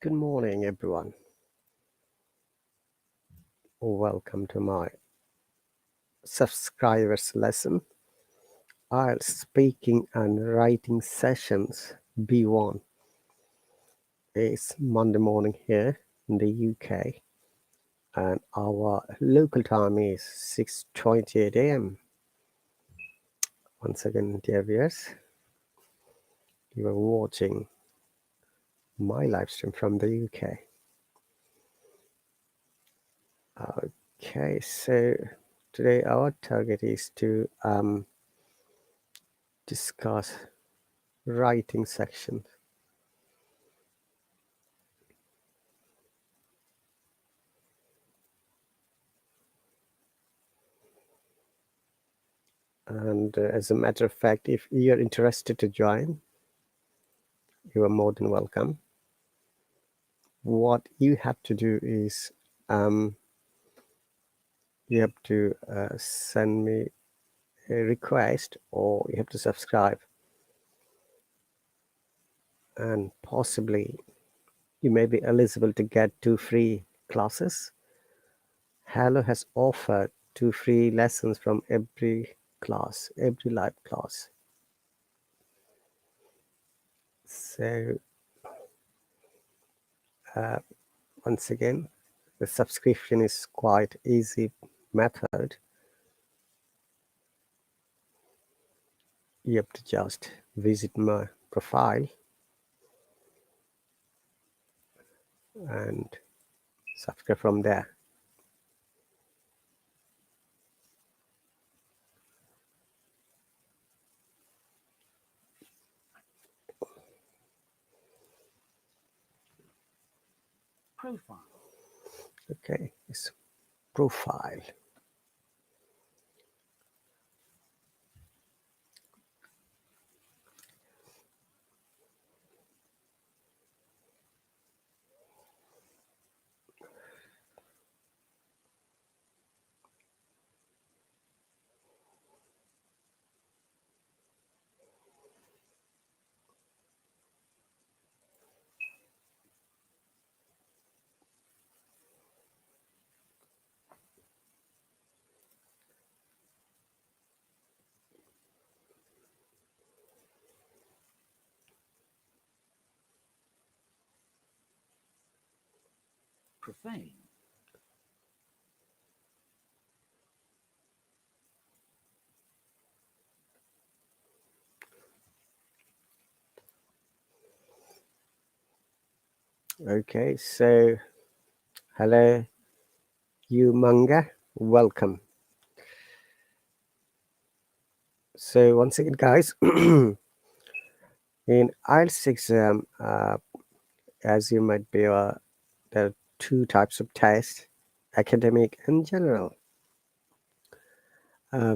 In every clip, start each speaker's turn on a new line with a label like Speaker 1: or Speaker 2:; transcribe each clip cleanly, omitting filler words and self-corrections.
Speaker 1: Good morning, everyone. Welcome to my subscribers lesson. IELTS speaking and writing sessions B1. It's Monday morning here in the UK, and our local time is 6:28 a.m. Once again, dear viewers, you are watching my live stream from the UK. Okay, so today our target is to discuss writing section. And as a matter of fact, if you're interested to join, you are more than welcome. What you have to do is you have to send me a request, or you have to subscribe, and possibly you may be eligible to get 2 free classes. Hallo has offered 2 free lessons from every class, every live class. So once again, the subscription is quite easy method. You have to just visit my profile and subscribe from there.
Speaker 2: Profile.
Speaker 1: Okay, it's profile.
Speaker 2: profane,
Speaker 1: Okay, so hello, you manga, welcome. So once again, guys, in IELTS exam, as you might be aware, there are two types of tests, academic and general.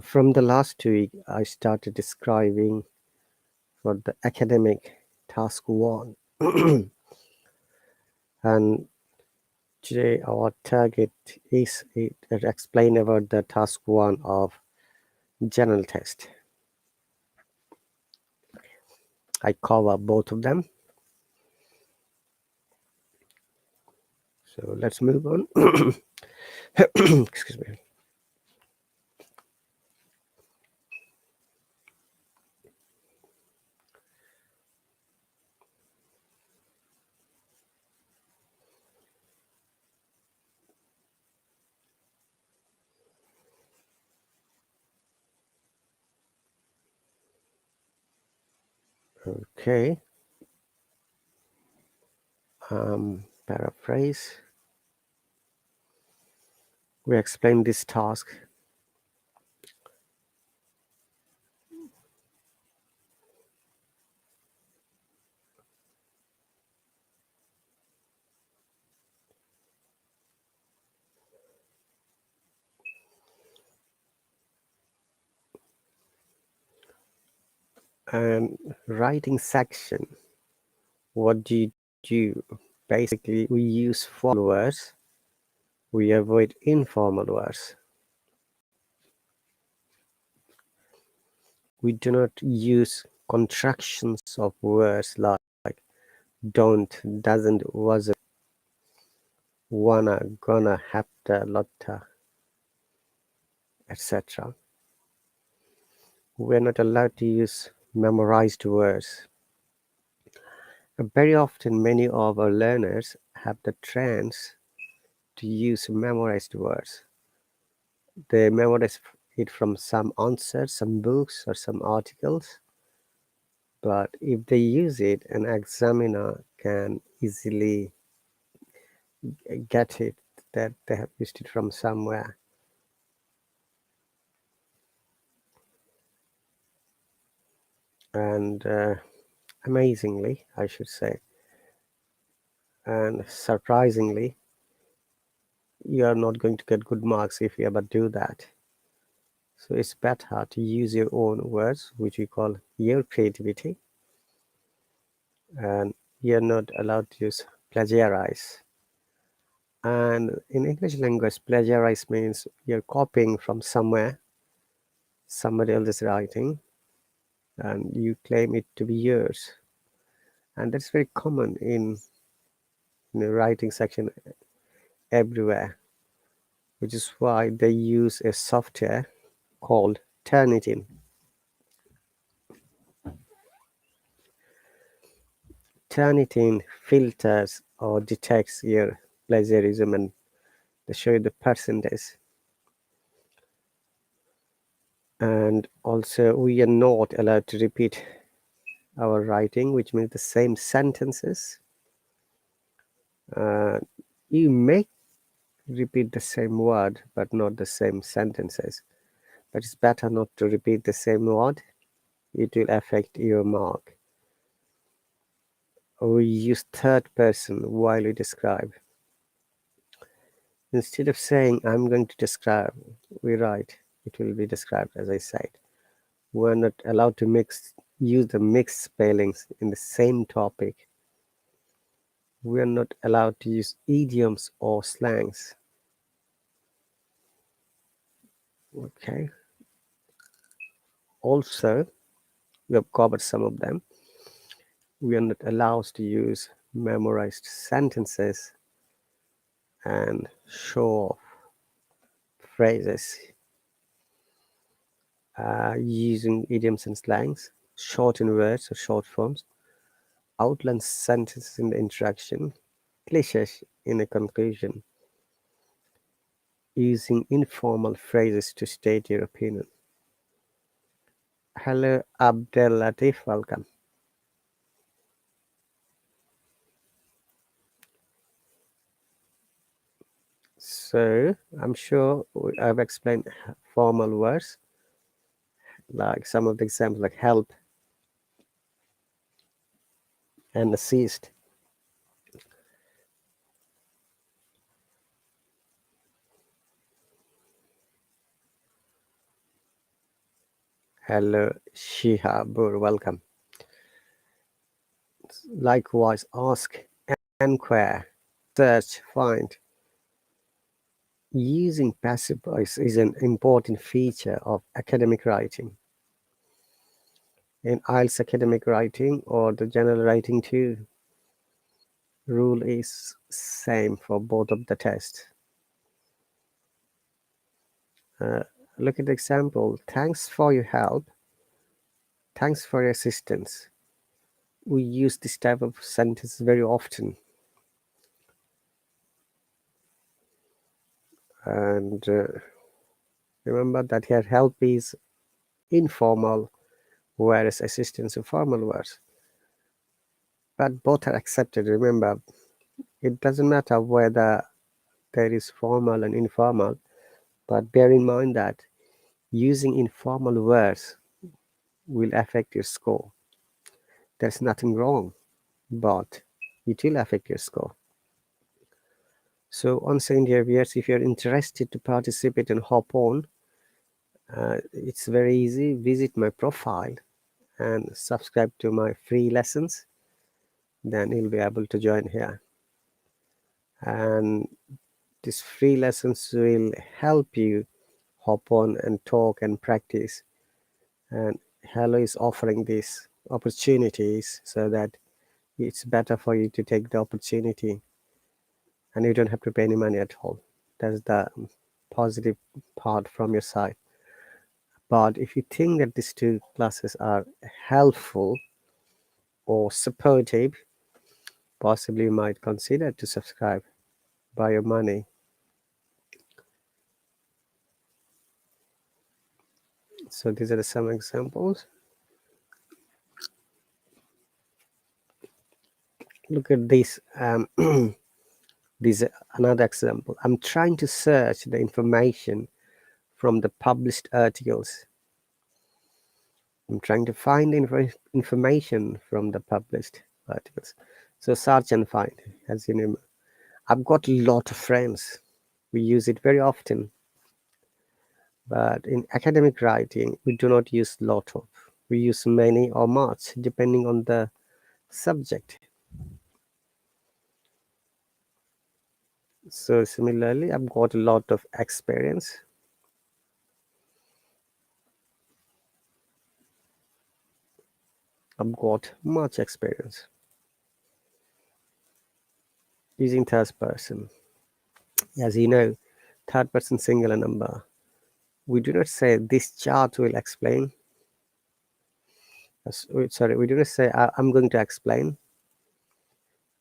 Speaker 1: From the last week, I started describing for the academic task one, and today our target is to explain about the task one of general test. I cover both of them. So let's move on. Excuse me. Okay. Paraphrase. We explain this task. And writing section. What do you do? Basically, we use formal words. We avoid informal words. We do not use contractions of words like don't, doesn't, wasn't, wanna, gonna, hapta, lotta, etc. We're not allowed to use memorized words. Very often, many of our learners have the trance to use memorized words. They memorize it from some answers, some books, or some articles. But if they use it, an examiner can easily get it that they have used it from somewhere. And amazingly, I should say, and surprisingly, you are not going to get good marks if you ever do that. So it's better to use your own words, which we call your creativity, and you're not allowed to use plagiarize. And in English language, plagiarize means you're copying from somewhere, somebody else's writing, and you claim it to be yours. And that's very common in the writing section everywhere, which is why they use a software called Turnitin. Turnitin filters or detects your plagiarism and they show you the percentage. And also, we are not allowed to repeat our writing, which means the same sentences. Uh, you may repeat the same word, but not the same sentences. But it's better not to repeat the same word. It will affect your mark. We use third person while we describe. Instead of saying, I'm going to describe, we write, it will be described, as I said. We're not allowed to use the mixed spellings in the same topic. We are not allowed to use idioms or slangs. Okay. Also, we have covered some of them. We are not allowed to use memorized sentences and show off phrases using idioms and slangs, shorten words or short forms, outline sentences in the introduction, cliches in a conclusion, using informal phrases to state your opinion. Hello, Abdel Latif, welcome. So, I'm sure I've explained formal words, like some of the examples like help and assist. Hello, Shihabur, welcome. Likewise, ask, enquire, search, find. Using passive voice is an important feature of academic writing. In IELTS academic writing or the general writing too, rule is same for both of the tests. Look at the example. Thanks for your help. Thanks for your assistance. We use this type of sentence very often. And remember that here help is informal, whereas assistance is formal words. But both are accepted. Remember, it doesn't matter whether there is formal and informal, but bear in mind that using informal words will affect your score. There's nothing wrong, but it will affect your score. So on second year viewers, if you're interested to participate and hop on, it's very easy. Visit my profile and subscribe to my free lessons. Then you'll be able to join here. And these free lessons will help you hop on and talk and practice. And Hello is offering these opportunities so that it's better for you to take the opportunity and you don't have to pay any money at all. That's the positive part from your side. But if you think that these two classes are helpful or supportive, possibly you might consider to subscribe by your money. So these are some examples. Look at this. This is another example. I'm trying to search the information from the published articles. I'm trying to find information from the published articles. So search and find, as you know. I've got a lot of friends. We use it very often. But in academic writing, we do not use lot of. We use many or much, depending on the subject. So similarly, I've got a lot of experience. I've got much experience using third person. As you know, third person singular number. We do not say this chart will explain. Sorry, we do not say I'm going to explain.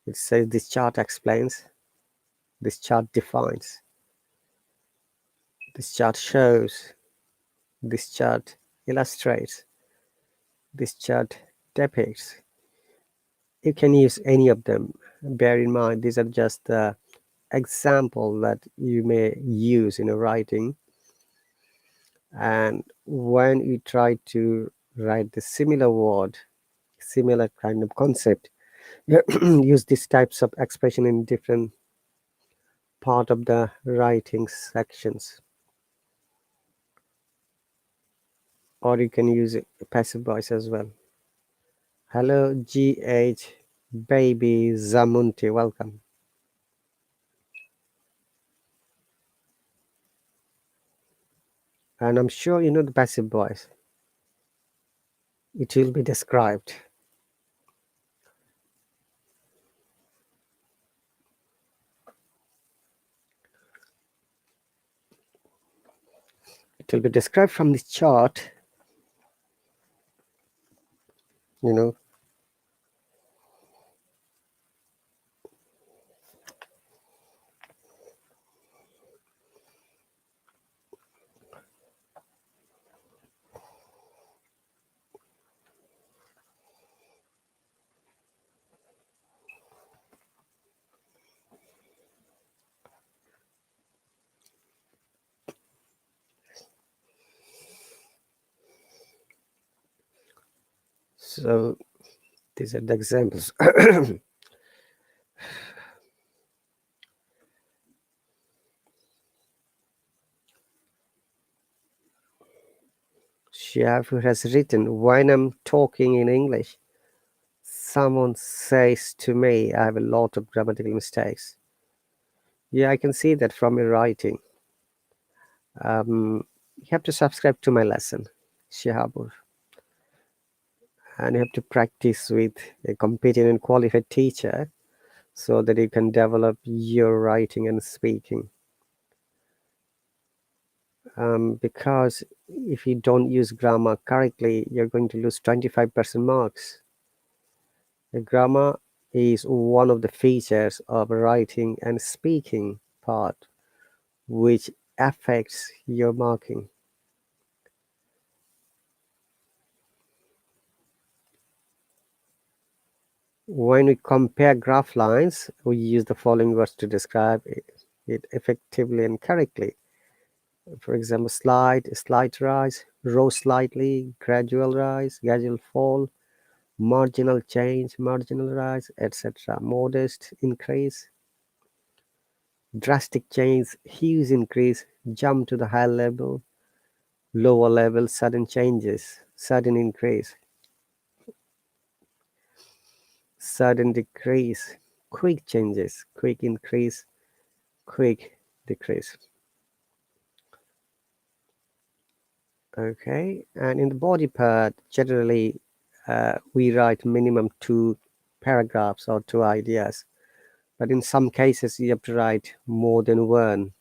Speaker 1: It says this chart explains. This chart defines. This chart shows. This chart illustrates. This chart depicts. You can use any of them. Bear in mind, these are just the example that you may use in a writing. And when you try to write the similar word, similar kind of concept, use these types of expression in different part of the writing sections. Or you can use passive voice as well. Hello, GH Baby Zamunti, welcome. And I'm sure you know the passive voice. It will be described. It will be described from this chart. You know, So these are the examples. Shafu has written, when I'm talking in English, someone says to me, I have a lot of grammatical mistakes. Yeah, I can see that from your writing. You have to subscribe to my lesson, Shihabur, and you have to practice with a competent and qualified teacher so that you can develop your writing and speaking. Because if you don't use grammar correctly, you're going to lose 25% marks. The grammar is one of the features of writing and speaking part, which affects your marking. When we compare graph lines, we use the following words to describe it effectively and correctly. For example, slide, slight rise, rose slightly, gradual rise, gradual fall, marginal change, marginal rise, etc. Modest increase, drastic change, huge increase, jump to the higher level, lower level, sudden changes, sudden increase, sudden decrease, quick changes, quick increase, quick decrease. Okay, and in the body part, generally we write minimum 2 paragraphs or 2 ideas, but in some cases you have to write more than one,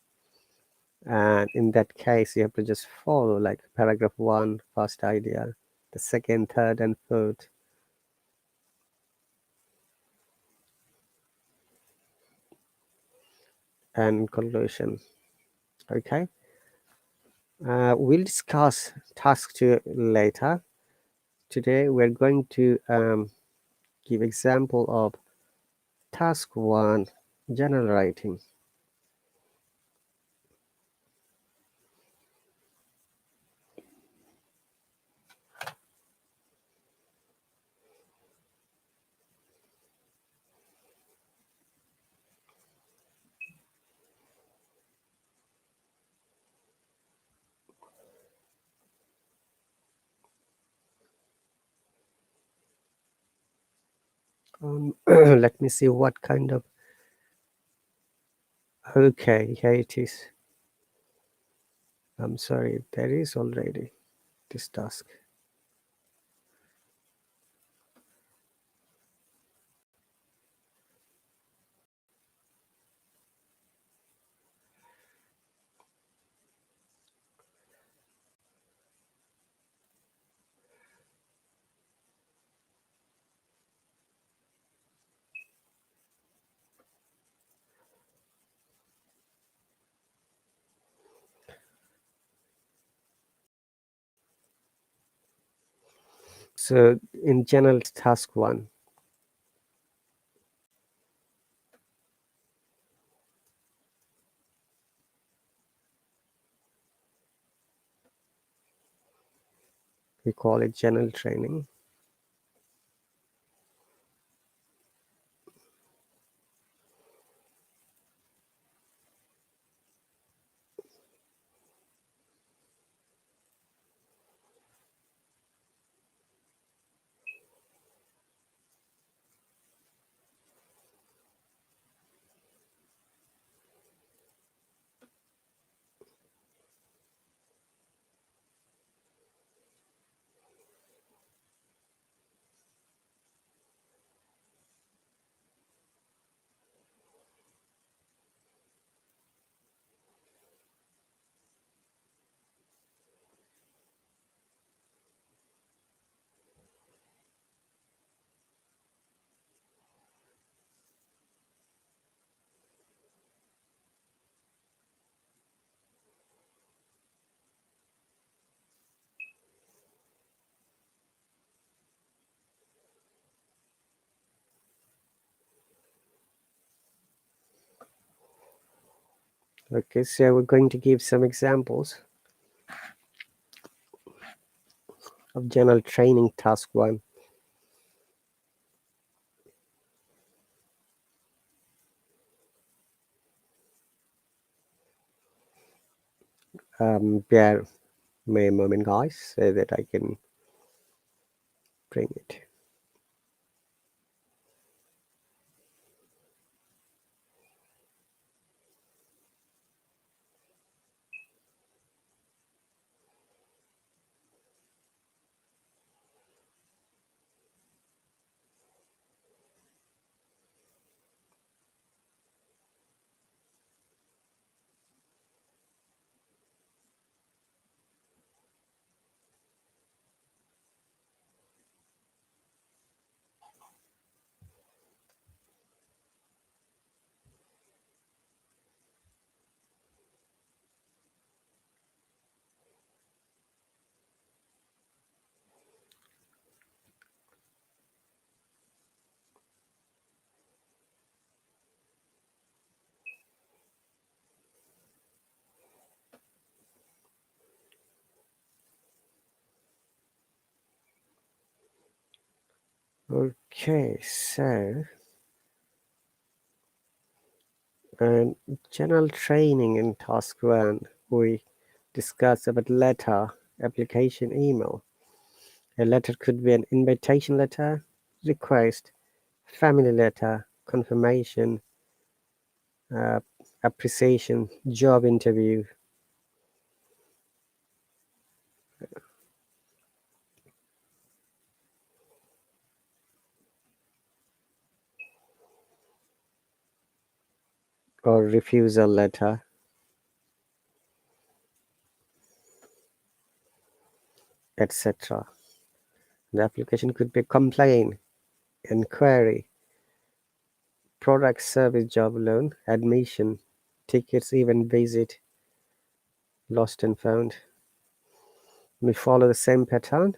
Speaker 1: and in that case you have to just follow like paragraph 1, first idea, the second, third, and fourth, and conclusion. Okay, we'll discuss task 2 later. Today we're going to give example of task 1, general writing. Let me see what kind of. Okay, here it is. I'm sorry, there is already this task. So in general, task 1, we call it general training. Okay, so we're going to give some examples of general training task 1. Bear me a moment, guys, so that I can bring it. Okay, so and general training in task 1, we discussed about letter, application, email. A letter could be an invitation letter, request, family letter, confirmation, uh, appreciation, job interview. Or refusal letter, etc. The application could be a complaint, inquiry, product, service, job, loan, admission, tickets, event, visit, lost and found. We follow the same pattern: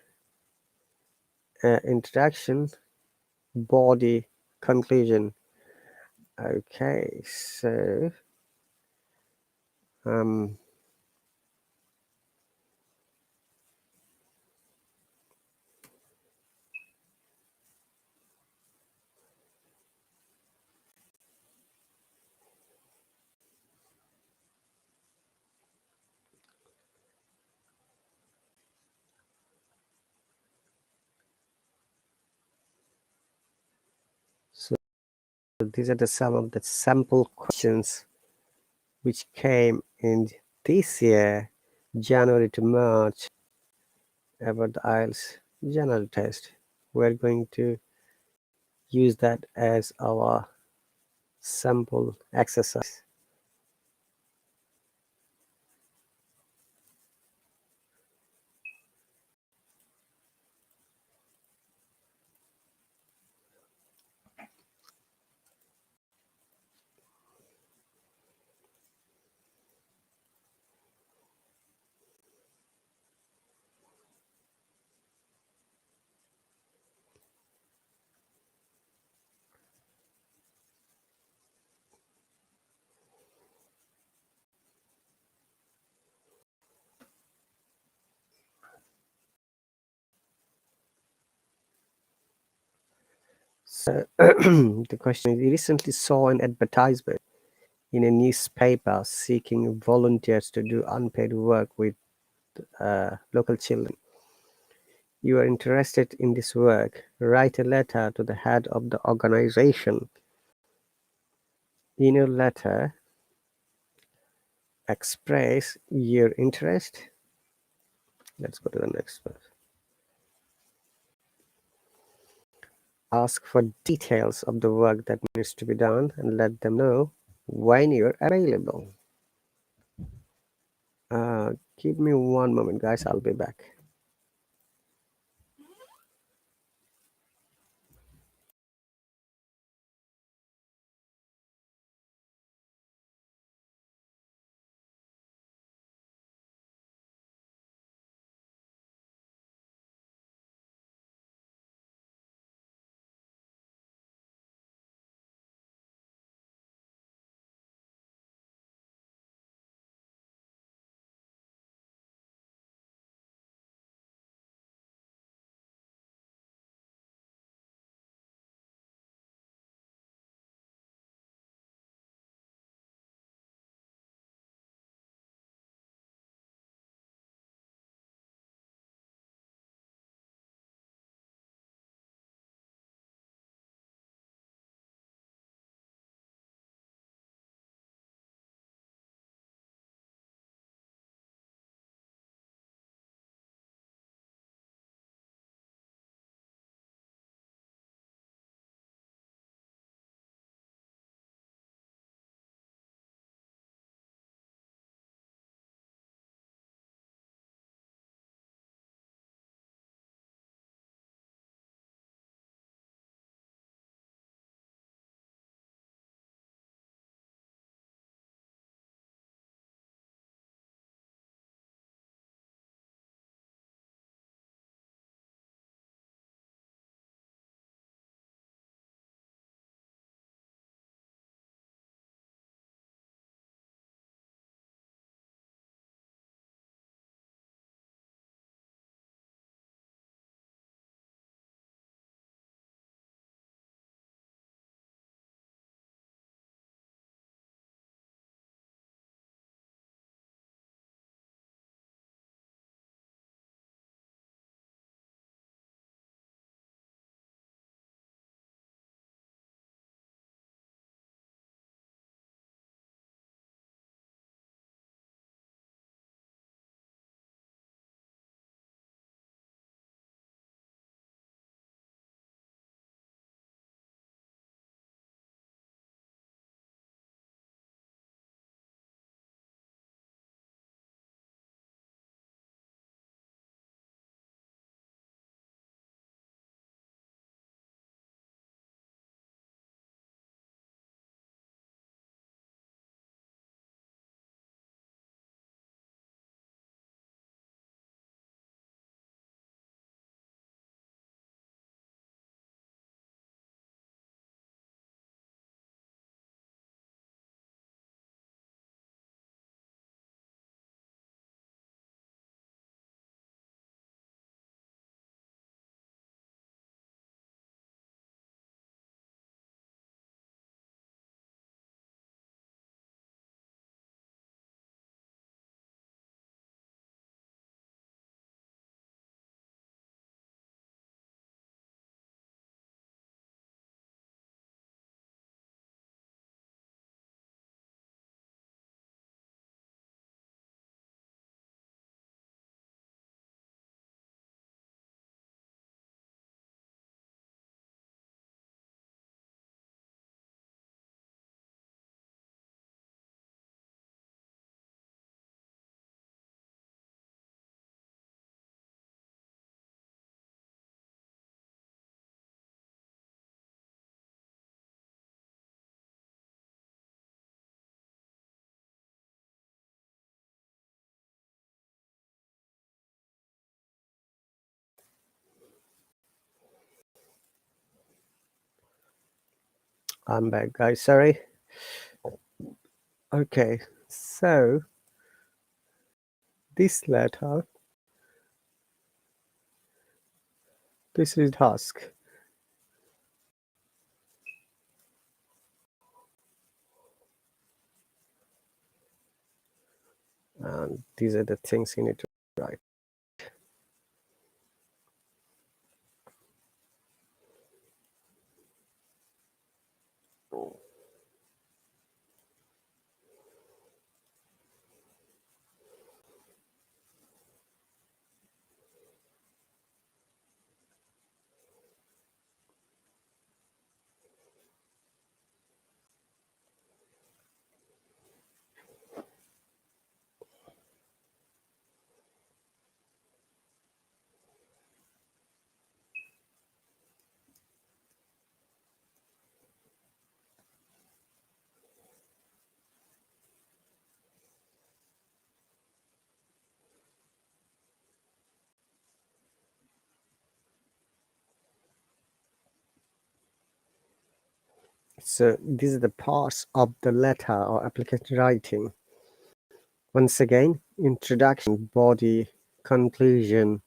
Speaker 1: introduction, body, conclusion. Okay, so um, so these are some of the sample questions which came in this year, January to March, about the IELTS general test. We're going to use that as our sample exercise. So the question is, you recently saw an advertisement in a newspaper seeking volunteers to do unpaid work with local children. You are interested in this work. Write a letter to the head of the organization. In your letter, express your interest. Let's go to the next one. Ask for details of the work that needs to be done and let them know when you're available. Give me one moment, guys. I'll be back. I'm back, guys. Sorry. Okay, so this letter, this is task, and these are the things you need to write. So these are the parts of the letter or application writing. Once again, introduction, body, conclusion,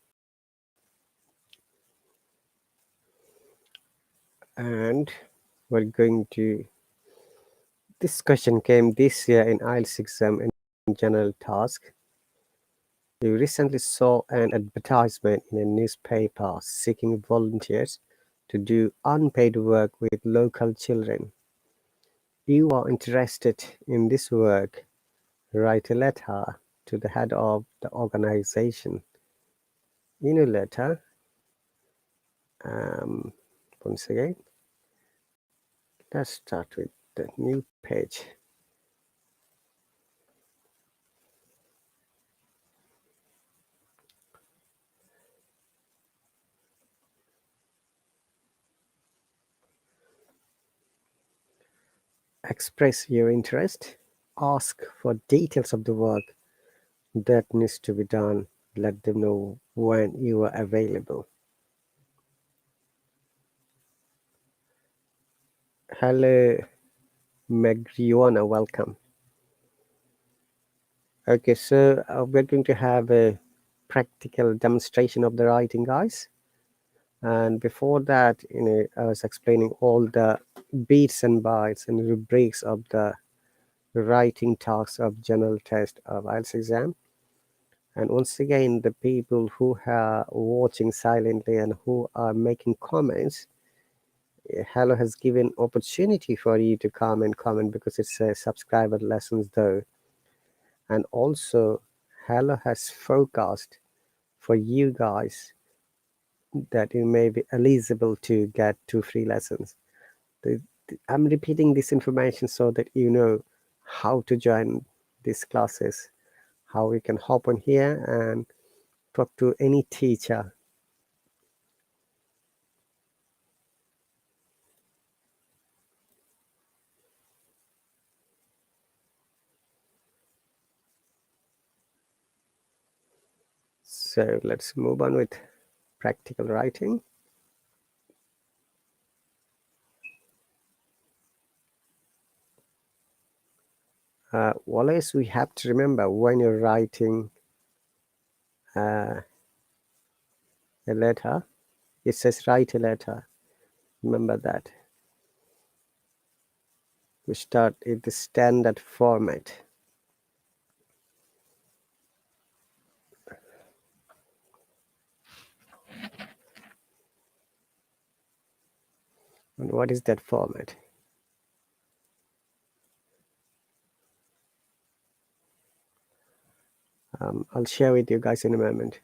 Speaker 1: and we're going to. This question came this year in IELTS exam in general task. We recently saw an advertisement in a newspaper seeking volunteers to do unpaid work with local children. You are interested in this work, write a letter to the head of the organization. In a letter, um, once again, let's start with the new page. Express your interest, ask for details of the work that needs to be done, let them know when you are available. Hello, Magriona, welcome. Okay, so we're going to have a practical demonstration of the writing, guys. And before that, I was explaining all the bits and bytes and rubrics of the writing tasks of general test of IELTS exam. And once again, the people who are watching silently and who are making comments, Hello has given opportunity for you to come and comment because it's a subscriber lessons though. And also, Hello has forecast for you guys that you may be eligible to get 2 free lessons. I'm repeating this information so that you know how to join these classes, how you can hop on here and talk to any teacher. So let's move on with practical writing. Always we have to remember when you're writing a letter, it says write a letter. Remember that. We start in the standard format. And what is that format? I'll share with you guys in a moment.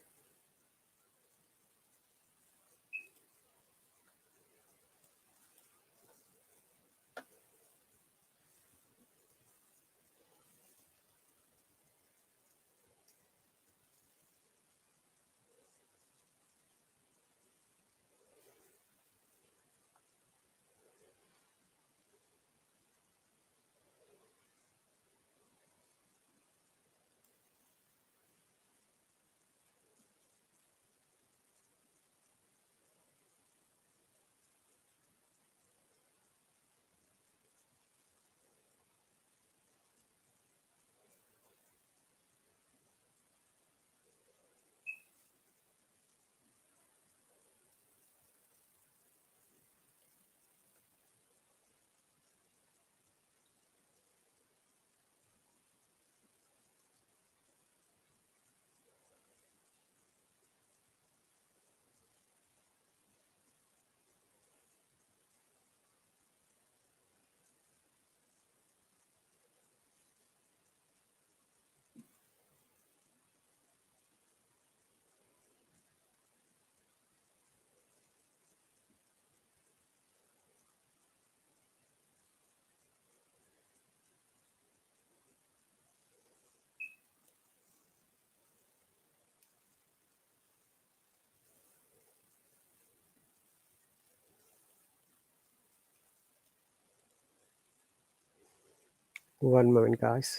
Speaker 1: One moment, guys.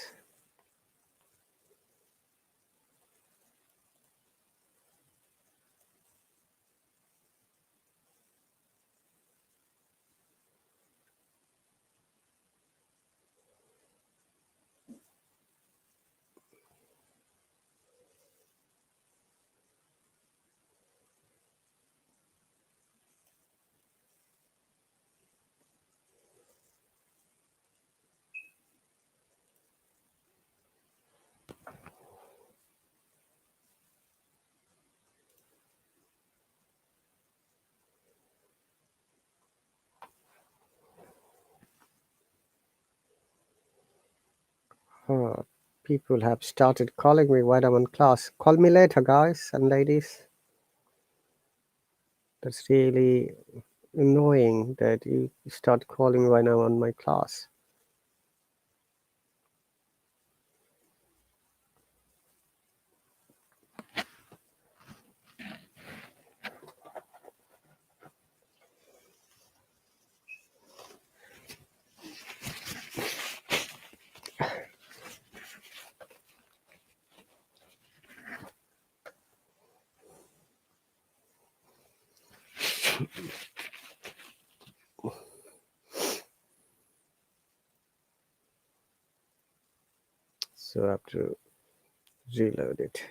Speaker 1: Oh, people have started calling me while I'm in class. Call me later, guys and ladies. That's really annoying that you start calling when I'm on my class. So I have to reload it.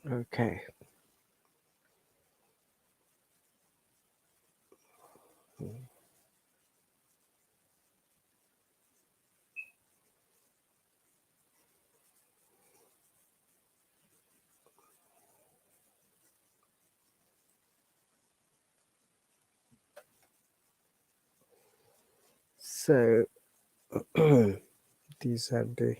Speaker 1: Okay. So these are the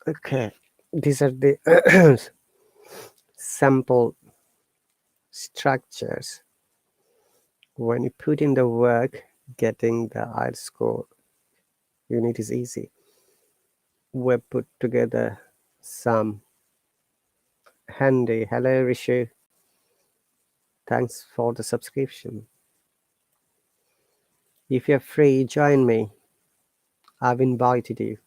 Speaker 1: okay. These are the sample structures. When you put in the work, getting the IELTS score unit is easy. We put together some handy. Hello, Rishu. Thanks for the subscription. If you're free, join me. I've invited you.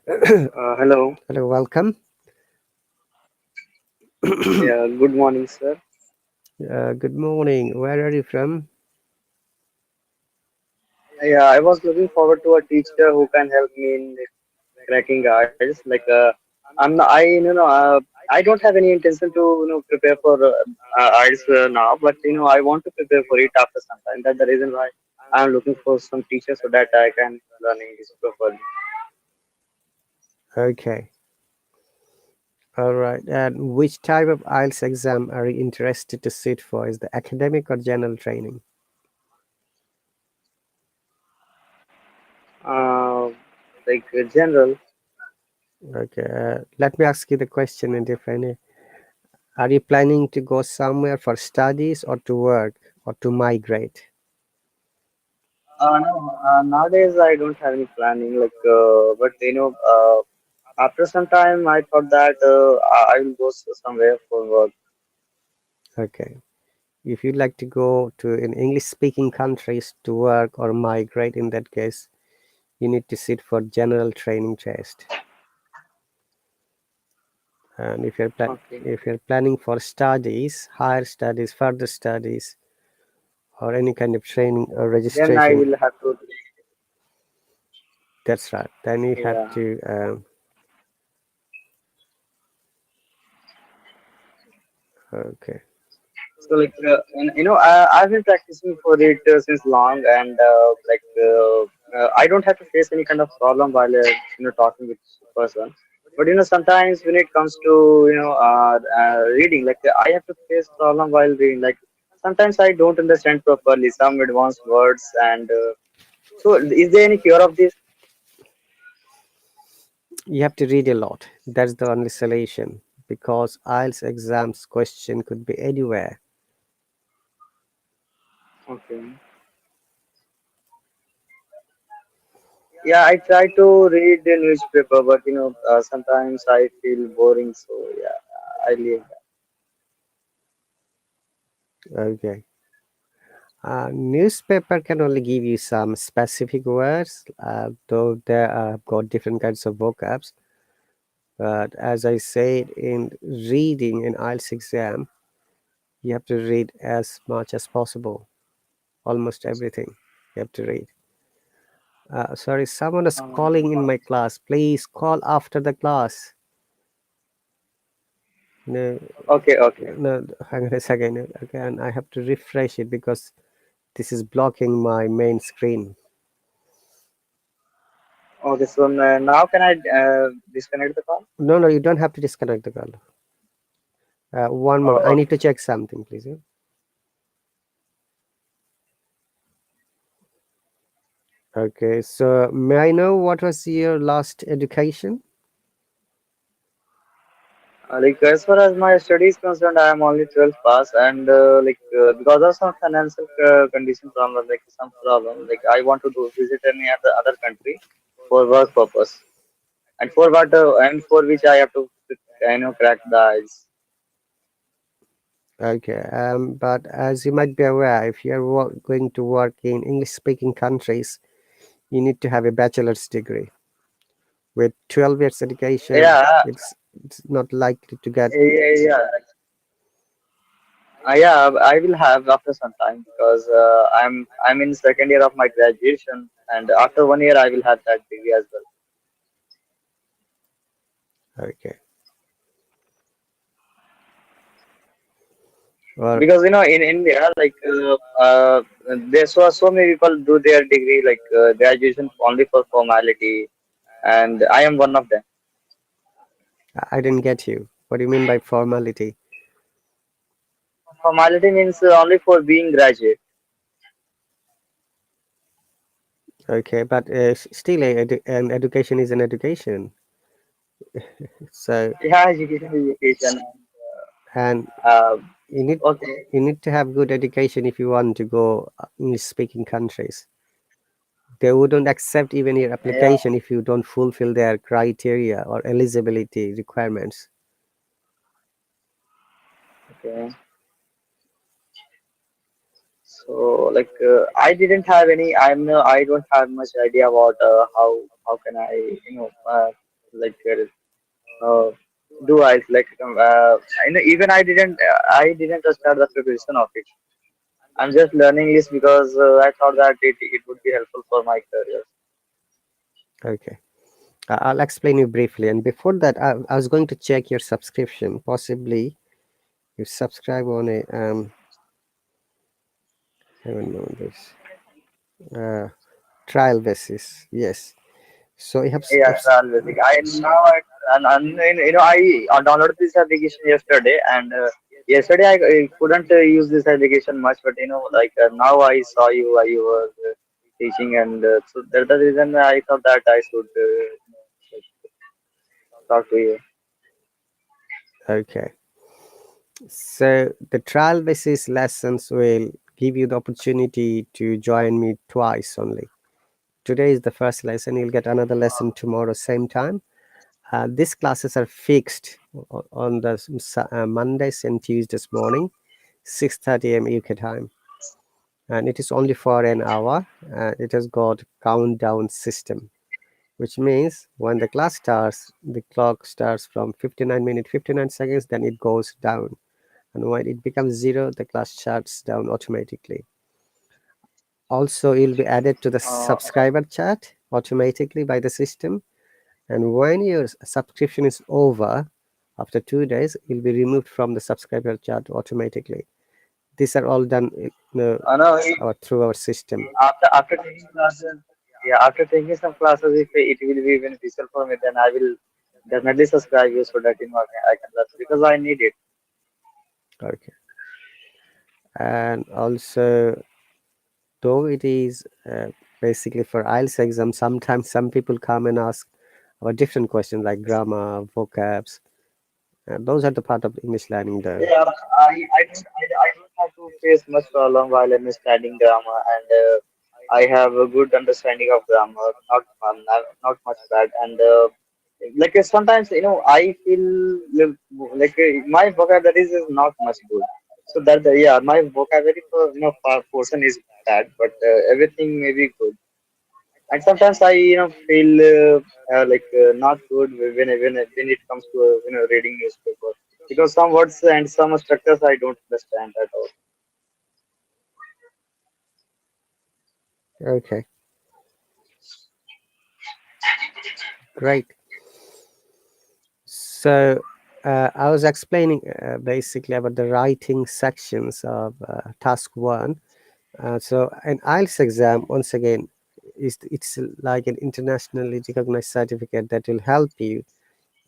Speaker 3: Hello.
Speaker 1: Hello, welcome.
Speaker 3: Yeah, good morning, sir.
Speaker 1: Good morning. Where are you from?
Speaker 3: Yeah, I was looking forward to a teacher who can help me in cracking IELTS. I don't have any intention to prepare for IELTS now, but I want to prepare for it after some time. That's the reason why. I'm looking for some teacher so that I can learn English properly.
Speaker 1: Okay. All right. And which type of IELTS exam are you interested to sit for? Is the academic or general training?
Speaker 3: Uh, general.
Speaker 1: Okay. Let me ask you the question in different. Are you planning to go somewhere for studies or to work or to migrate?
Speaker 3: No, nowadays I don't have any planning. But after some time I thought that I will go somewhere for work.
Speaker 1: Okay. If you'd like to go to in English speaking countries to work or migrate, in that case, you need to sit for general training test. And
Speaker 3: Okay.
Speaker 1: if you're planning for studies, higher studies, further studies, or any kind of training or
Speaker 3: Then I
Speaker 1: registration,
Speaker 3: will have to.
Speaker 1: that's right. Then you have
Speaker 3: Yeah.
Speaker 1: to. Okay.
Speaker 3: I've been practicing for it since long, and I don't have to face any kind of problem while talking with person. But sometimes when it comes to reading, I have to face problem while reading. Like sometimes I don't understand properly some advanced words, and so is there any cure of this?
Speaker 1: You have to read a lot. That's the only solution because IELTS exams question could be anywhere.
Speaker 3: Okay. Yeah, I try to read the newspaper, but sometimes I feel boring, so yeah, I leave.
Speaker 1: Okay. Newspaper can only give you some specific words, though there are got different kinds of vocabs. But as I said, in reading in IELTS exam, you have to read as much as possible. Almost everything you have to read. Sorry, someone is
Speaker 3: Um,
Speaker 1: calling in my class. Please call after the class. No,
Speaker 3: okay, okay.
Speaker 1: no, hang on a second. Okay, and I have to refresh it because this is blocking my main screen.
Speaker 3: Okay, so now can I disconnect the call?
Speaker 1: No, no, you don't have to disconnect the call. One moment. I
Speaker 3: Oh,
Speaker 1: need
Speaker 3: okay.
Speaker 1: to check something, please. Yeah? Okay, so may I know what was your last education?
Speaker 3: As far as my study is concerned, I am only 12th pass, and because of some financial condition problem, like some problem, like I want to visit any other country for work purpose, and for which I have to crack the eyes.
Speaker 1: Okay, but as you might be aware, if you're going to work in English-speaking countries, you need to have a bachelor's degree. With 12 years education,
Speaker 3: Yeah,
Speaker 1: it's not likely to get.
Speaker 3: yeah. Yeah, I will have after some time because I'm in second year of my graduation, and after 1 year I will have that degree as well.
Speaker 1: Okay, or
Speaker 3: Because in India, there's so many people do their degree graduation only for formality, and I am one of them.
Speaker 1: I didn't get you. What do you mean by formality?
Speaker 3: Formality means only for being graduate.
Speaker 1: Okay, but still, an education is an education. So,
Speaker 3: Yeah, education.
Speaker 1: and
Speaker 3: Uh,
Speaker 1: you need
Speaker 3: okay.
Speaker 1: you need to have good education if you want to go English speaking countries. They wouldn't accept even your
Speaker 3: Yeah.
Speaker 1: application if you don't fulfill their criteria or eligibility requirements.
Speaker 3: Okay. So I didn't have any. I don't have much idea about how can I like uh, do I even I didn't start the preparation of it. I'm just learning this because I thought that it would be helpful for my career.
Speaker 1: Okay. I'll explain you briefly. And before that, I was going to check your subscription. Possibly you subscribe on a hang on a moment, please. uh, trial basis. Yes. So
Speaker 3: Yeah, trial basic. I now I and I downloaded this application yesterday, and yesterday I couldn't use this application much, but like now I saw you were teaching, and so that's the reason I thought that I should like, talk to you.
Speaker 1: okay. So the trial basis lessons will give you the opportunity to join me twice only. Today is the first lesson. You'll get another lesson tomorrow, same time. These classes are fixed on the Mondays and Tuesdays morning, 6:30 a.m. UK time, and it is only for an hour. It has got countdown system, which means when the class starts, the clock starts from 59 minutes 59 seconds, then it goes down, and when it becomes zero, the class shuts down automatically. Also, you'll be added to the
Speaker 3: Uh,
Speaker 1: subscriber chat automatically by the system. And when your subscription is over, after 2 days, you'll be removed from the subscriber chat automatically. These are all done
Speaker 3: no,
Speaker 1: through our system.
Speaker 3: after taking classes, yeah, after taking some classes, if it will be beneficial for me, then I will definitely subscribe you so that I can learn because I need it.
Speaker 1: Okay. And also, though it is basically for IELTS exam, sometimes some people come and ask about different questions like grammar, vocabs. Those are the part of English learning, though.
Speaker 3: Yeah, I don't have to face much problem while I'm studying grammar, and I have a good understanding of grammar, not much bad, and like sometimes I feel like my vocabulary is not much good, so that yeah, my vocabulary for portion is bad, but everything may be good. And sometimes I feel like not good when it comes to reading newspaper because some words and some structures I don't understand at all.
Speaker 1: Okay, great. So I was explaining basically about the writing sections of task one. So an IELTS exam, once again, it's like an internationally recognized certificate that will help you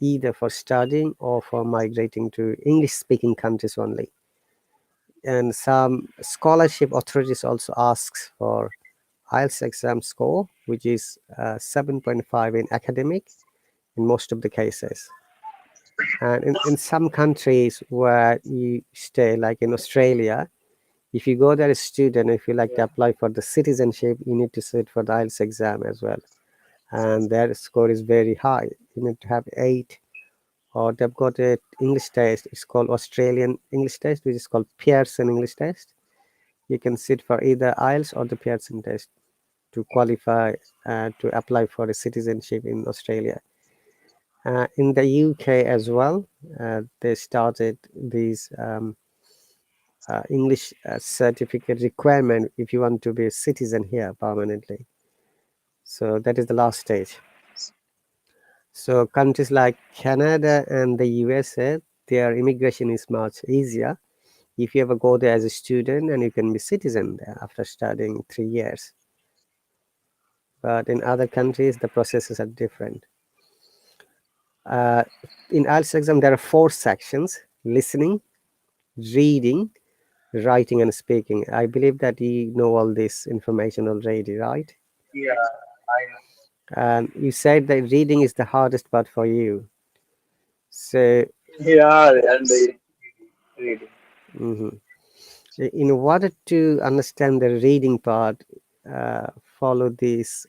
Speaker 1: either for studying or for migrating to English-speaking countries only. And some scholarship authorities also asks for IELTS exam score, which is 7.5 in academic in most of the cases. And in some countries where you stay, like in Australia, if you go there as a student, if you like to apply for the citizenship, you need to sit for the IELTS exam as well. And their score is very high. You need to have 8, or they've got a English test. It's called Australian English test, which is called Pearson English test. You can sit for either IELTS or the Pearson test to qualify to apply for a citizenship in Australia. In the UK as well, they started these English certificate requirement if you want to be a citizen here permanently. So that is the last stage. So countries like Canada and the USA, their immigration is much easier if you ever go there as a student, and you can be citizen there after studying 3 years. But in other countries, the processes are different. Uh, in IELTS exam, there are 4 sections: listening, reading, writing, and speaking. I believe that you know all this information already, right?
Speaker 3: Yeah, I
Speaker 1: And you said that reading is the hardest part for you. So,
Speaker 3: know. Yeah, and the reading.
Speaker 1: mhm. In order to understand the reading part, follow these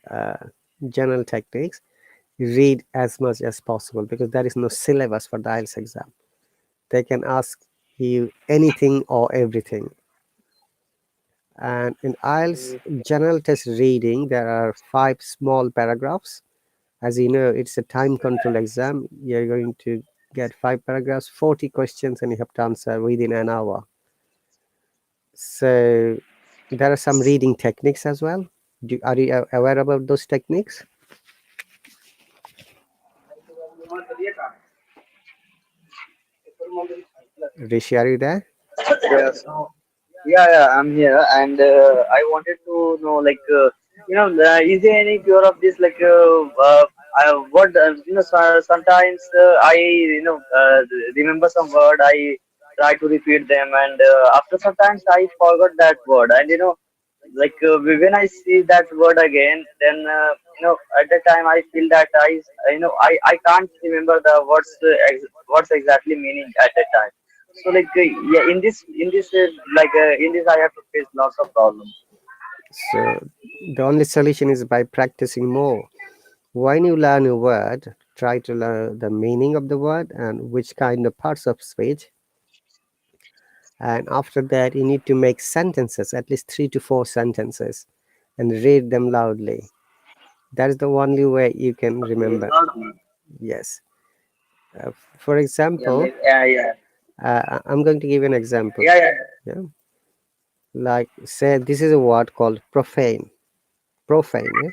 Speaker 1: general techniques. Read as much as possible because there is no syllabus for the IELTS exam. They can ask you anything or everything. And in IELTS general test reading, there are 5 small paragraphs. As you know, it's a time control exam. You're going to get 5 paragraphs, 40 questions, and you have to answer within an hour. So there are some reading techniques as well. Are you aware about those techniques? Rishi, are you there?
Speaker 3: Yeah, so. Yeah, yeah, I'm here, and I wanted to know, like, is there any cure of this? Like, what sometimes remember some word, I try to repeat them, and after sometimes I forgot that word, and like when I see that word again, then at the time I feel that I can't remember the what's exactly meaning at that time. So like yeah, in this I have to face lots of problems.
Speaker 1: So the only solution is by practicing more. When you learn a word, try to learn the meaning of the word and which kind of parts of speech. And after that, you need to make sentences, at least 3 to 4 sentences, and read them loudly. That is the only way you can
Speaker 3: Okay,
Speaker 1: remember.
Speaker 3: loudly.
Speaker 1: Yes. For
Speaker 3: Yeah,
Speaker 1: example,
Speaker 3: yeah,
Speaker 1: I'm going to give you an example.
Speaker 3: yeah, yeah.
Speaker 1: Yeah. Like, say, this is a word called profane. Profane. Yeah?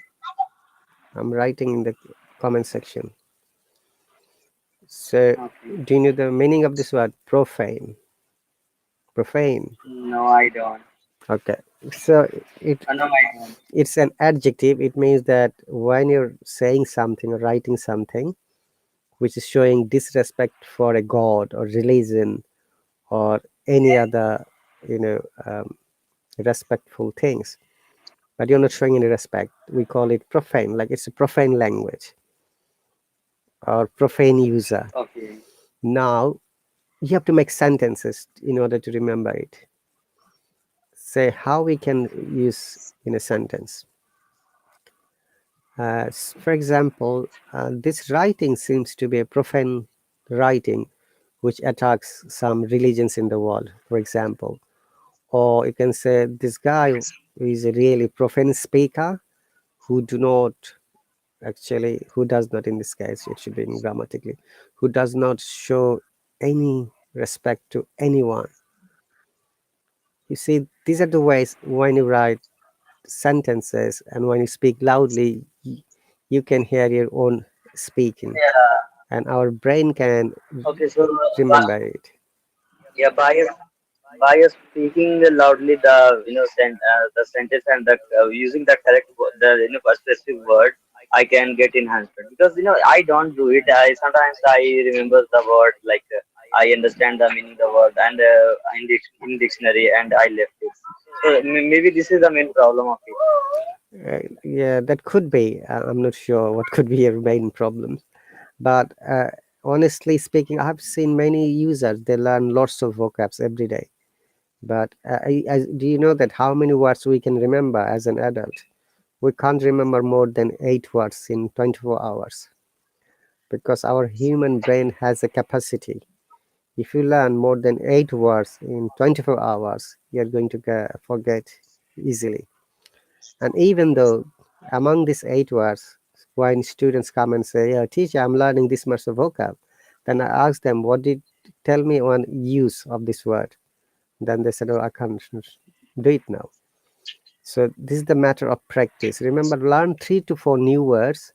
Speaker 1: I'm writing in the comment section. So,
Speaker 3: Okay.
Speaker 1: do you know the meaning of this word? Profane. Profane.
Speaker 3: No, I don't.
Speaker 1: Okay. So, it
Speaker 3: No, I don't.
Speaker 1: it's an adjective. It means that when you're saying something or writing something which is showing disrespect for a god or religion or any other, you know, respectful things, but you're not showing any respect, we call it profane. Like, it's a profane language or profane user.
Speaker 3: Okay.
Speaker 1: Now you have to make sentences in order to remember it. Say how we can use in a sentence. For example, this writing seems to be a profane writing which attacks some religions in the world, for example. Or you can say this guy is a really profane speaker who do not actually, who does not, in this case it should be in grammatically, who does not show any respect to anyone. You see, these are the ways when you write sentences and when you speak loudly, you can hear your own speaking
Speaker 3: Yeah.
Speaker 1: and our brain can
Speaker 3: Okay. So
Speaker 1: remember it.
Speaker 3: yeah, by speaking loudly the sentence and using the correct specific word, I can get enhancement, because I don't do it. I sometimes I remember the word, like I understand the meaning of the word, and in dictionary, and I left it. So maybe this is the main problem of it.
Speaker 1: Yeah, that could be. I'm not sure what could be your main problem. But honestly speaking, I've seen many users, they learn lots of vocabs every day. But do you know that how many words we can remember as an adult? We can't remember more than 8 words in 24 hours because our human brain has a capacity. If you learn more than 8 words in 24 hours, you're going to forget easily. And even though among these 8 words, when students come and say, "Yeah, teacher, I'm learning this much of vocab," then I ask them, "What did tell me one use of this word?" Then they said, "Oh, I can't do it now." So this is the matter of practice. Remember, learn 3 to 4 new words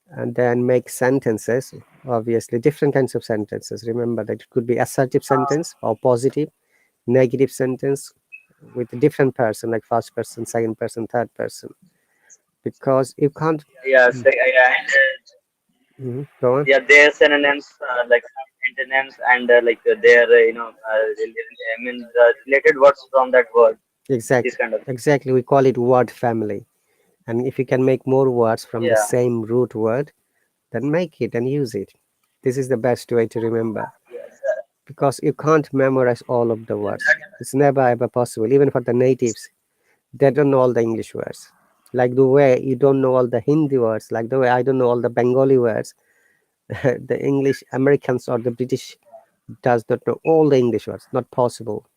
Speaker 1: and then make sentences. Obviously, different kinds of sentences. Remember that it could be assertive sentence or positive, negative sentence with a different person, like first person, second person, third person. Because you can't.
Speaker 3: Yeah, so, yeah, and
Speaker 1: Go on.
Speaker 3: yeah, their synonyms, like antonyms, and their I mean the related words from that word. This
Speaker 1: Exactly.
Speaker 3: kind of thing.
Speaker 1: Exactly. We call it word family. And if you can make more words from the
Speaker 3: Yeah.
Speaker 1: same root word, then make it and use it. This is the best way to remember
Speaker 3: Yes.
Speaker 1: because you can't memorize all of the
Speaker 3: Yeah,
Speaker 1: words. It's never ever possible. Even for the natives, they don't know all the English words. Like the way you don't know all the Hindi words, like the way I don't know all the Bengali words, the English Americans or the British does not know all the English words. Not possible.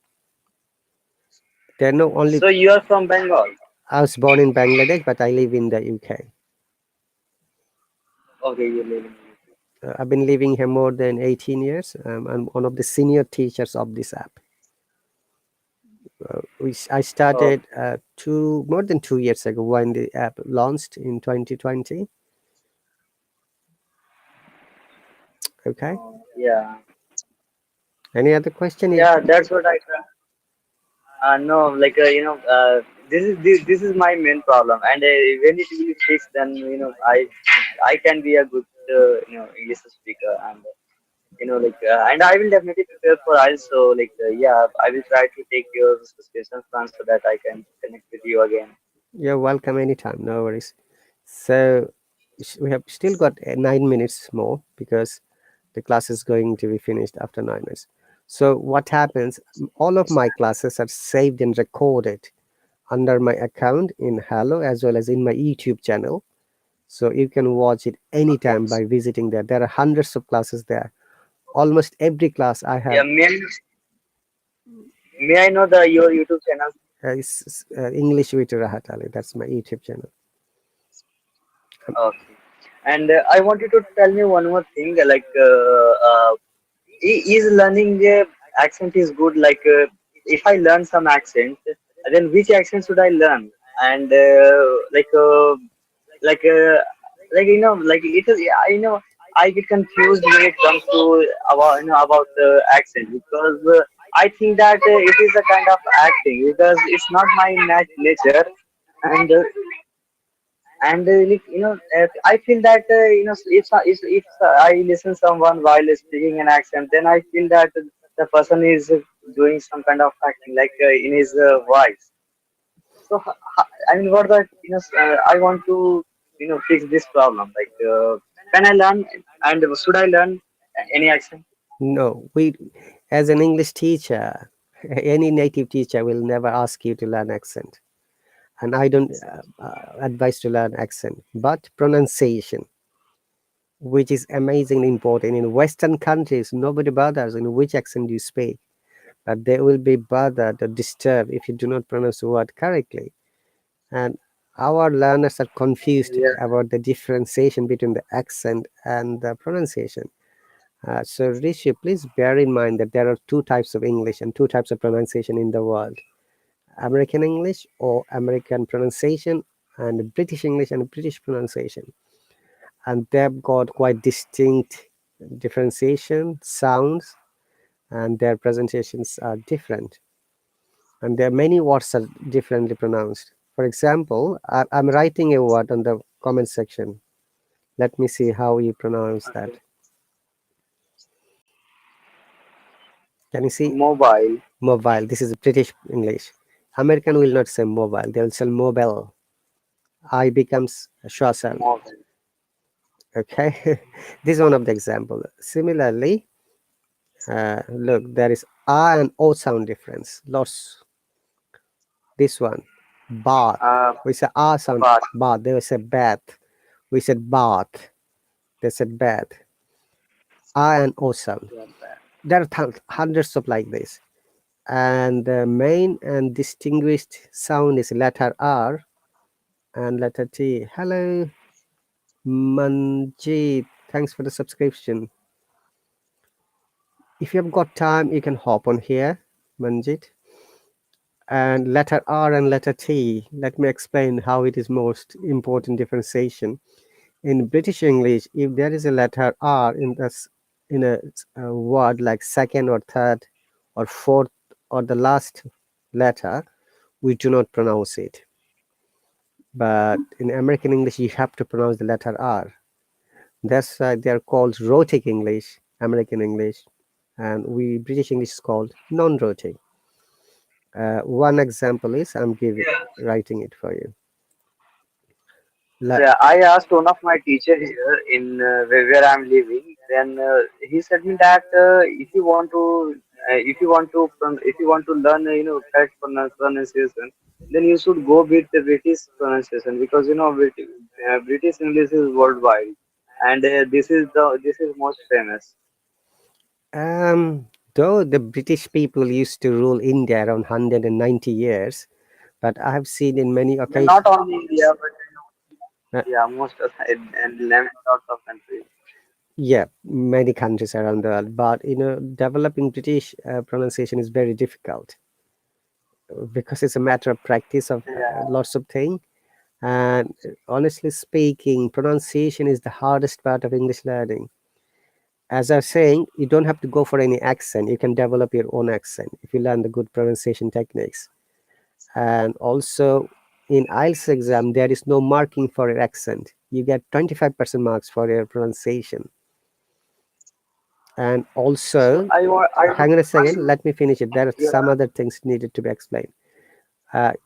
Speaker 1: They know only.
Speaker 3: so you are from Bengal?
Speaker 1: I was born in Bangladesh, but I live in the UK.
Speaker 3: Okay, you live in UK.
Speaker 1: I've been living here more than 18 years. I'm one of the senior teachers of this app. Which I
Speaker 3: Oh,
Speaker 1: started more than 2 years ago when the app launched in 2020. Okay.
Speaker 3: yeah.
Speaker 1: Any other question?
Speaker 3: Yeah, that's what I try. No, this is my main problem, and when it will be fixed, then I can be a good English speaker, and and I will definitely prepare for IELTS. So yeah, I will try to take your suggestions plan so that I can connect with you again.
Speaker 1: You're welcome anytime, no worries. So we have still got 9 minutes more because the class is going to be finished after 9 minutes. So what happens? All of my classes are saved and recorded under my account in Hallo as well as in my YouTube channel. So you can watch it
Speaker 3: Okay.
Speaker 1: anytime by visiting there. There are hundreds of classes there. Almost every class I
Speaker 3: Yeah,
Speaker 1: have
Speaker 3: may I know the your YouTube channel?
Speaker 1: is English with Rahat Ali. That's my YouTube channel.
Speaker 3: Okay. And I wanted to tell me one more thing. Is learning accent is good. If I learn some accent, then which accent should I learn? And like uh, it is. Yeah, I get confused when it comes to about accent because I think that it is a kind of acting because it's not my nature, and I feel that if I listen someone while speaking an accent, then I feel that the person is doing some kind of acting in his voice. So I mean, what that I want to fix this problem. Can I learn and should I learn any accent?
Speaker 1: No, we, as an English teacher, any native teacher will never ask you to learn accent. And I don't advise to learn accent, but pronunciation, which is amazingly important. In Western countries, nobody bothers in which accent you speak, but they will be bothered or disturbed if you do not pronounce the word correctly. And our learners are confused
Speaker 3: Yeah,
Speaker 1: about the differentiation between the accent and the pronunciation. So, Rishi, please bear in mind that there are two types of English and two types of pronunciation in the world: American English or American pronunciation, and British English and British pronunciation. And they've got quite distinct differentiation, sounds, and their presentations are different. And there are many words are differently pronounced. For example, I'm writing a word on the comment section. Let me see how you pronounce that.
Speaker 3: okay.
Speaker 1: Can you see?
Speaker 3: Mobile,
Speaker 1: Mobile. This is British English. American will not say mobile. They will say mobile. I becomes social.
Speaker 3: mobile.
Speaker 1: Okay. This is one of the example. Similarly, look, there is R and O sound difference. Lots. This one, bath.
Speaker 3: Uh,
Speaker 1: We say R sound,
Speaker 3: but
Speaker 1: bath. They will say bath. We said bath. They said bath. R and O sound.
Speaker 3: yeah, but,
Speaker 1: There are hundreds of like this. And the main and distinguished sound is letter R and letter T. Hello, Manjeet. Thanks for the subscription. If you've got time, you can hop on here, Manjeet. And letter R and letter T. Let me explain how it is most important differentiation. In British English, if there is a letter R in this in a word like second or third or fourth or the last letter, we do not pronounce it. But in American English, you have to pronounce the letter R. That's why they are called rhotic English, American English, and we British English is called non-rhotic. One example is I'm giving writing it for you.
Speaker 3: yeah, I asked one of my teacher here in where I'm living. Then he said me that if you want to learn correct pronunciation, then you should go with the British pronunciation because British English is worldwide, and this is most famous.
Speaker 1: Though the British people used to rule India around 190 years, but I have seen in many
Speaker 3: Not
Speaker 1: occasions,
Speaker 3: only India, but
Speaker 1: uh,
Speaker 3: yeah, most of and lots of countries.
Speaker 1: yeah, many countries around the world, but developing British pronunciation is very difficult because it's a matter of practice of
Speaker 3: Yeah,
Speaker 1: lots of things. And honestly speaking, pronunciation is the hardest part of English learning. As I was saying, you don't have to go for any accent. You can develop your own accent if you learn the good pronunciation techniques. And also in IELTS exam, there is no marking for your accent. You get 25% marks for your pronunciation. And
Speaker 3: So
Speaker 1: also,
Speaker 3: I want
Speaker 1: hang on a
Speaker 3: to ask
Speaker 1: second,
Speaker 3: you.
Speaker 1: let me finish it. There are
Speaker 3: Yeah.
Speaker 1: some other things needed to be explained.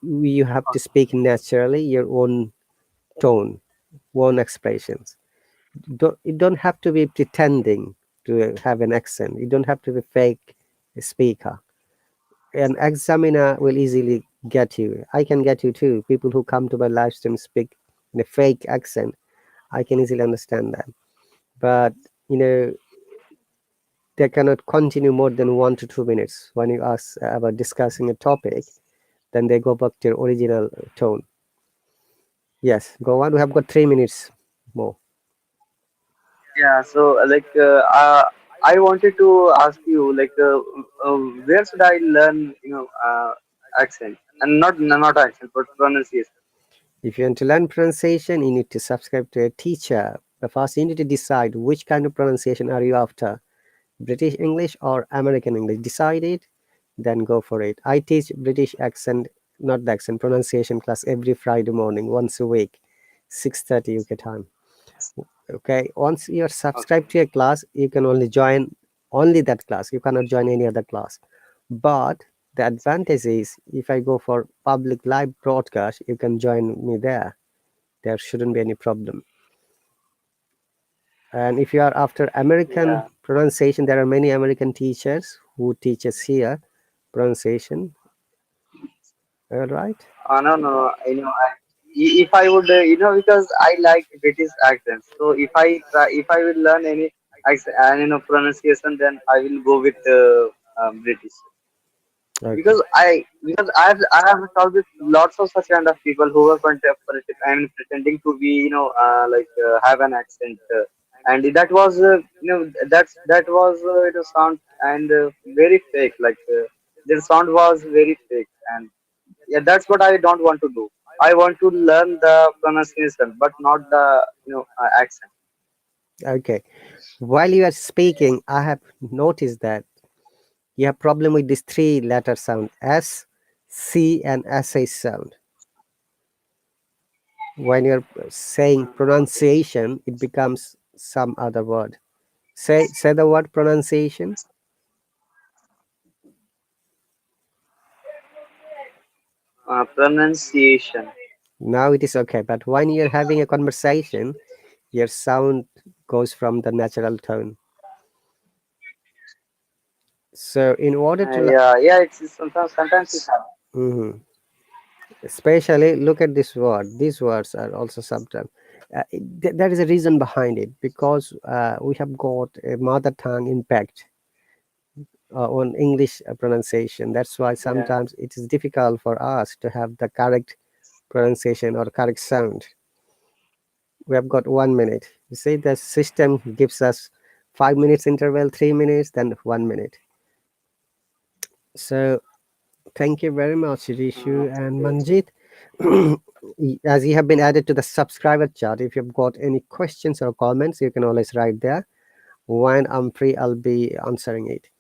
Speaker 1: You have to
Speaker 3: Okay.
Speaker 1: speak naturally, your own tone, own expressions. You don't have to be pretending to have an accent. You don't have to be fake speaker. An examiner will easily get you. I can get you too. People who come to my live stream speak in a fake accent. I can easily understand that. But you know, they cannot continue more than 1 to 2 minutes. When you ask about discussing a topic, then they go back to your original tone. Yes, go on. We have got 3 minutes more.
Speaker 3: Yeah. So I wanted to ask you where should I learn accent and not accent but pronunciation.
Speaker 1: If you want to learn pronunciation, you need to subscribe to a teacher. But first, you need to decide which kind of pronunciation are you after, British English or American English. Decide it, then go for it. I teach British accent, not the accent, pronunciation class every Friday morning, once a week, 6:30 UK time. Okay, once you're subscribed
Speaker 3: Okay.
Speaker 1: to a class, you can only join only that class. You cannot join any other class. But the advantage is if I go for public live broadcast, you can join me there. There shouldn't be any problem. And if you are after American
Speaker 3: Yeah.
Speaker 1: pronunciation, there are many American teachers who teach us here pronunciation. All right.
Speaker 3: No, no, no. If I would, because I like British accents. So if I will learn any accent, pronunciation, then I will go with British.
Speaker 1: Okay.
Speaker 3: Because I have talked with lots of such kind of people who were pretending to be have an accent, and that was that was sound and very fake, their sound was very fake, and yeah, that's what I don't want to do. I want to learn the pronunciation but not the accent.
Speaker 1: Okay. While you are speaking, I have noticed that you have problem with this three letter sound S, C, and SH sound. When you're saying
Speaker 3: Okay.
Speaker 1: pronunciation, it becomes some other word. Say the word pronunciation.
Speaker 3: Pronunciation.
Speaker 1: Now it is okay. But when you're having a conversation, your sound goes from the natural tone. So in order to
Speaker 3: Yeah, it's sometimes it happens.
Speaker 1: Mhm. Especially look at this word. These words are also sometimes. There is a reason behind it because we have got a mother tongue impact on English pronunciation. That's why
Speaker 3: Yeah.
Speaker 1: sometimes it is difficult for us to have the correct pronunciation or correct sound. We have got 1 minute. You see, the system gives us 5 minutes interval, 3 minutes, then 1 minute. So thank you very much, Rishu and
Speaker 3: Okay.
Speaker 1: Manjit. As you have been added to the subscriber chat, if you've got any questions or comments, you can always write there. When I'm free, I'll be answering it.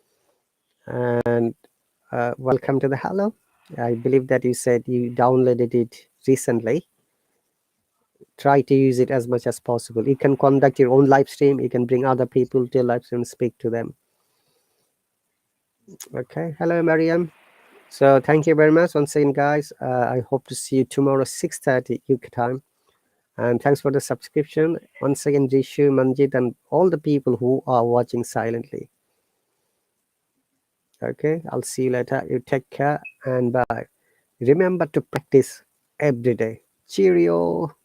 Speaker 1: And welcome to the Hello. I believe that you said you downloaded it recently. Try to use it as much as possible. You can conduct your own live stream. You can bring other people to your live stream, speak to them. Okay. Hello, Mariam. So thank you very much once again, guys. I hope to see you tomorrow, 6:30 UK time. And thanks for the subscription. Once again, Jishu, Manjit, and all the people who are watching silently. Okay, I'll see you later. You take care and bye. Remember to practice every day. Cheerio.